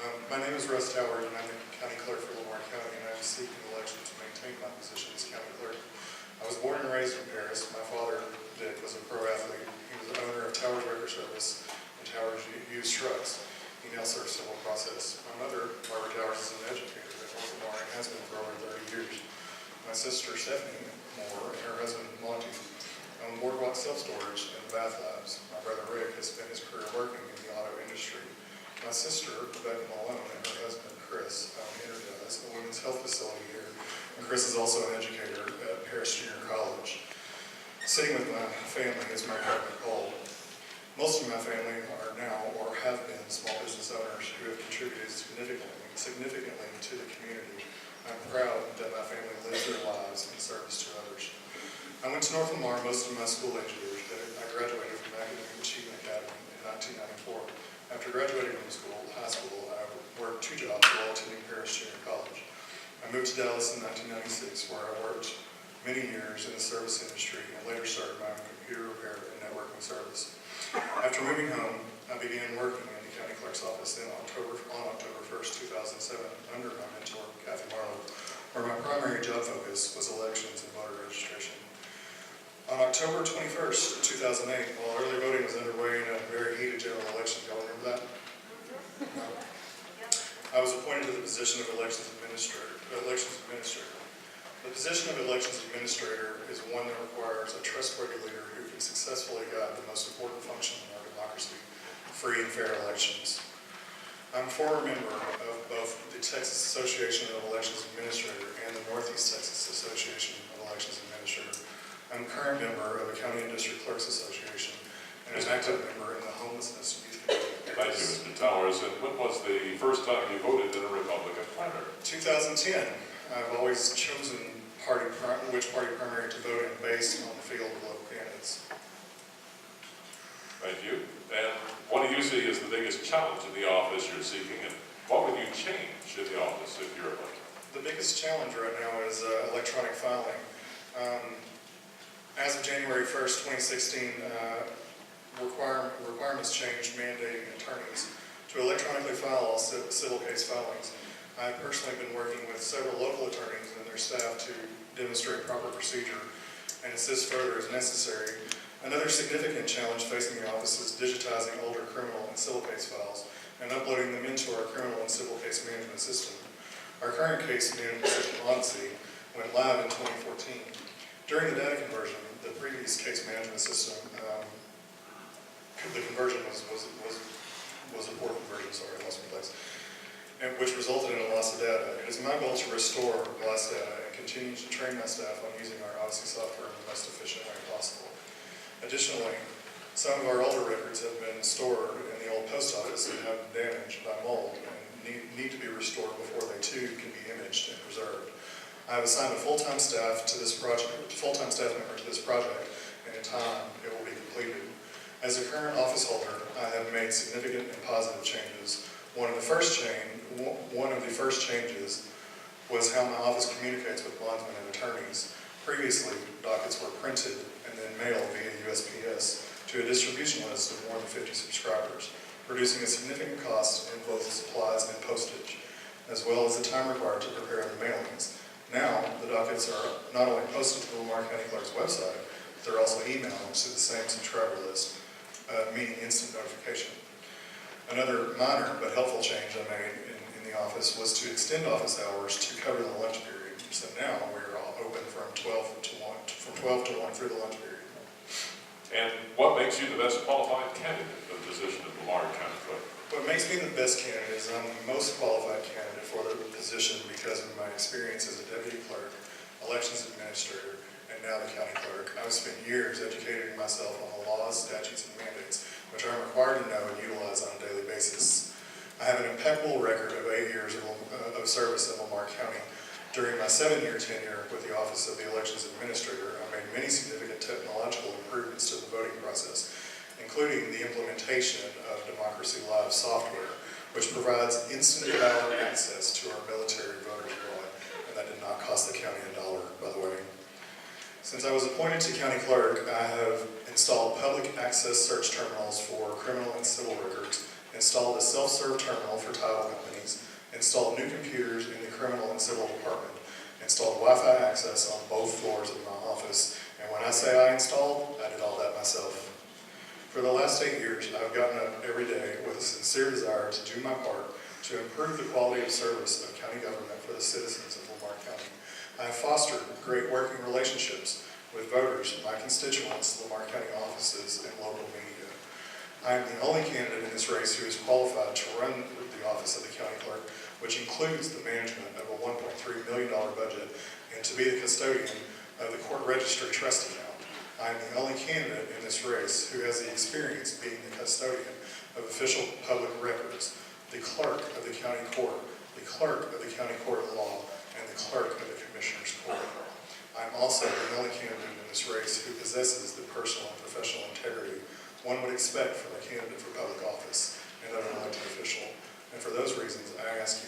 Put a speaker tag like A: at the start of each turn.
A: My name is Russ, and I'm the County Clerk for Lamar County, and I'm seeking election to maintain my position as County Clerk. I was born and raised in Paris. My father, Dick, was a pro athlete. He was the owner of Towers Record Service and Towers used trucks. He now serves civil process. My mother, Barbara Towers, is an educator at Lamar and has been for over 30 years. My sister, Stephanie Moore, and her husband, Monty, own Boardwalk Self-Storage and Bath Labs. My brother, Rick, has spent his career working in the auto industry. My sister, Rebecca Malone, and her husband, Chris, own Energize, a women's health facility here. And Chris is also an educator at Paris Junior College. Sitting with my family is my partner, Cole. Most of my family are now or have been small business owners who have contributed significantly to the community. I'm proud that my family lives their lives in service to others. I went to North Lamar most of my school age years, but I graduated from Academic Achievement Academy in 1994. After graduating from high school, I worked 2 jobs while attending Paris Junior College. I moved to Dallas in 1996, where I worked many years in the service industry and later started my own computer repair and networking service. After moving home, I began working in the County Clerk's office on October 1st, 2007, under my mentor, Kathy Marlowe, where my primary job focus was elections and voter registration. On October 21st, 2008, while early voting was underway in a very heated general election, y'all remember that? No. I was appointed to the position of elections administrator. The position of elections administrator is one that requires a trustworthy leader who can successfully guide the most important function in our democracy, free and fair elections. I'm a former member of both the Texas Association of Elections Administrator and the Northeast Texas Association of Elections Administrator. I'm a current member of the County and District Clerks Association and an active member in the Homelessness Youth Committee.
B: Thank you, Mr. Towers. And when was the first time you voted in a Republican primary?
A: 2010. I've always chosen which party primary to vote in based on the field of local candidates.
B: Thank you. And what do you see as the biggest challenge in the office you're seeking, and what would you change in the office if you're elected?
A: The biggest challenge right now is electronic filing. As of January 1st, 2016, requirements changed mandating attorneys to electronically file all civil case filings. I've personally been working with several local attorneys and their staff to demonstrate proper procedure and assist further as necessary. Another significant challenge facing the office is digitizing older criminal and civil case files and uploading them into our criminal and civil case management system. Our current case management system, Odyssey, went live in 2014. During the data conversion, the previous case management system, the conversion was a poor conversion, sorry, I lost my place, which resulted in a loss of data. It is my goal to restore lost data and continue to train my staff on using our Odyssey software in the most efficient way possible. Additionally, some of our older records have been stored in the old post office and have been damaged by mold and need to be restored before they too can be imaged and preserved. I have assigned a full-time staff member to this project, and in time it will be completed. As a current office holder, I have made significant and positive changes. One of the first changes was how my office communicates with bondsmen and attorneys. Previously, dockets were printed and then mailed via USPS to a distribution list of more than 50 subscribers, producing a significant cost in both supplies and postage, as well as the time required to prepare the mailings. Now, the dockets are not only posted to the Lamar County Clerk's website, but they're also emailed to the same subscriber list, meaning instant notification. Another minor but helpful change I made in the office was to extend office hours to cover the lunch period. So now we're all open from 12 to 1 through the lunch period.
B: And what makes you the best qualified candidate for the position of Lamar County Clerk?
A: What makes me the best candidate is I'm the most qualified candidate for the position because of my experience as a deputy clerk, elections administrator, and now the county clerk. I've spent years educating myself on the laws, statutes, and mandates, which I'm required to know and utilize on a daily basis. I have an impeccable record of 8 years of service in Lamar County. During my 7-year tenure with the Office of the Elections Administrator, I made many significant technological improvements to the voting process, including the implementation of Democracy Live software, which provides instant ballot access to our military voters abroad, and that did not cost the county $1, by the way. Since I was appointed to county clerk, I have installed public access search terminals for criminal and civil records, installed a self-serve terminal for title companies, installed new computers in the criminal and civil department, installed Wi-Fi access on both floors of my office, and when I say I installed, I did all that myself. For the last 8 years, I've gotten up every day with a sincere desire to do my part to improve the quality of service of county government for the citizens of Lamar County. I have fostered great working relationships with voters, my constituents, Lamar County offices, and local media. I am the only candidate in this race who is qualified to run the office of the county clerk, which includes the management of a $1.3 million budget and to be the custodian of the court registry trust account. I am the only candidate in this race who has the experience being the custodian of official public records, the clerk of the county court, the clerk of the county court of law, and the clerk of the commissioner's court. I am also the only candidate in this race who possesses the personal and professional integrity one would expect from a candidate for public office and of an elected official. And for those reasons, I ask